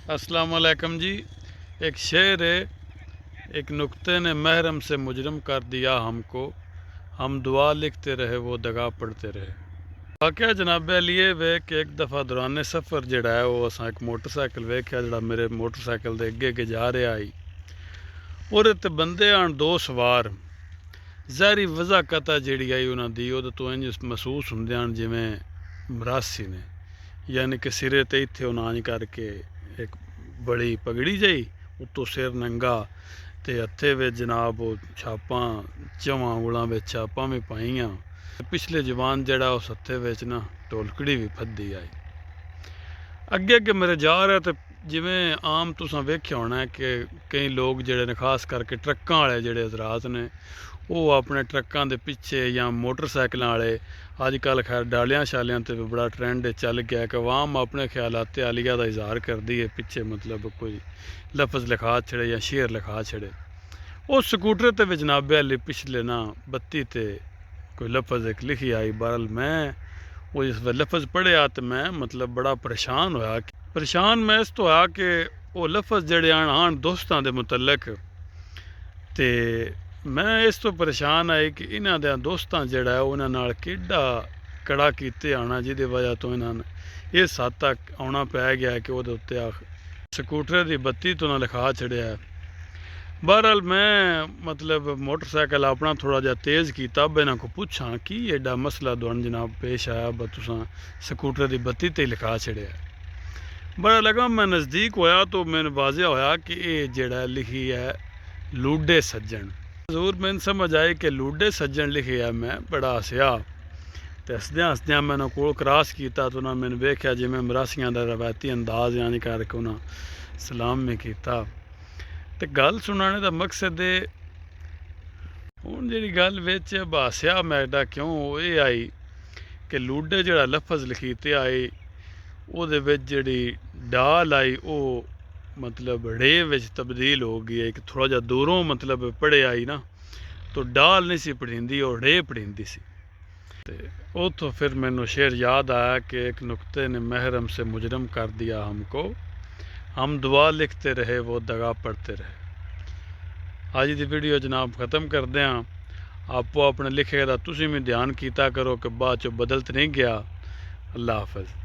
अस्सलाम वालेकुम जी। एक शेर है, एक नुक्ते ने महरम से मुजरम कर दिया हमको, हम दुआ लिखते रहे वो दगा पढ़ते रहे। वाकया जनाब लिए वे कि एक दफ़ा दौरान सफ़र जड़ा है वो असा एक मोटरसाइकिल वेख्या जड़ा मेरे मोटरसाइकिल के अगे अगे जा रहा आई। और बंदे आन दो सवार ज़ाहरी वज़ाकत जी आई उन्होंने वो तो इंज महसूस होंदे आन जिमें मरासी ने, यानी कि सिरे ते इत्थे उनाज करके एक बड़ी पगड़ी जई उत्तों सिर नंगा ते हत्थे विच जनाब छापां चवां उंगलां विच छापां भी पाईयां। पिछले जवान जड़ा उस हत्थे विच ना ढोलकड़ी भी फद्दी आई। अगे अगे मेरे जा रहा तो जिमें आम तुसां वेख्या होना है कि कई लोग जड़े ने खास करके ट्रक्कां वाले जड़े हजरात ने वो अपने ट्रक्कां दे पिछे या मोटरसाइकिलों वाले अजकल खैर डालियां शालियां ते भी बड़ा ट्रेंड चल गया कि आवाम अपने ख्यालात आलिया का इजहार करती है, पिछे मतलब कोई लफज लिखा छड़े या शेर लिखा छड़े। उस स्कूटर ते भी जनाबे अली पिछले ना बत्ती ते कोई लफज एक लिखी आई। बहरहाल मैं वो जिस लफज पढ़िया तो मैं मतलब बड़ा परेशान होया। परेशान मैं इस तो होया कि वो लफज जड़े आन दोस्तों के मुतलक ते मैं इस तो परेशान आई कि इन्हों दे दोस्तों जड़ा है उन्होंने केड़ा कड़ा किते आना जिहदी वजह तो इन्होंने इस हद तक आना पै गया कि वो उत्ते स्कूटर की बत्ती तो ना लिखा छड़िया है। बहरहाल मैं मतलब मोटरसाइकिल अपना थोड़ा जहा तेज़ किया, अब इन्हों को पूछा कि एडा मसला दुआन जनाब पेश आया ब तुसां स्कूटर की बत्ती ते लिखा छड़िया। बड़ा लगा मैं नज़दीक होया तो मैंने वाजिया होया कि ये जड़ा लिखी है लूडे सज्जन। जरूर मैंने समझ आई कि लूडे सज्जन लिखे है। मैं बड़ा हसया तो हसद्या हसद्या मैंने कोल क्रॉस किया तो उन्हें मैंने वेख्या जिमें मरासियां का रवायती अंदाज यानी करके उन्हें सलाम में किया। तो गल सुनाने का मकसद है हूँ जी गल बिच हास्या मैडा क्यों ये आई कि लूडे जड़ा लफज लिखीते आई वो जी डाल आई वो मतलब ड़े विच तब्दील हो गई है। एक थोड़ा जा दूरों मतलब पढ़े आई ना तो डाल नहीं सी पढ़ींदी और ड़े पढ़ींदी सी। उतो फिर मैनू शेर याद आया कि एक नुक्ते ने महरम से मुजरम कर दिया हमको, हम दुआ लिखते रहे वो दगा पढ़ते रहे। अज की वीडियो जनाब ख़त्म करते हैं। आपो अपने लिखे का तुसीं भी ध्यान किया करो कि बाद चो बदल तो नहीं गया। अल्लाह हाफिज़।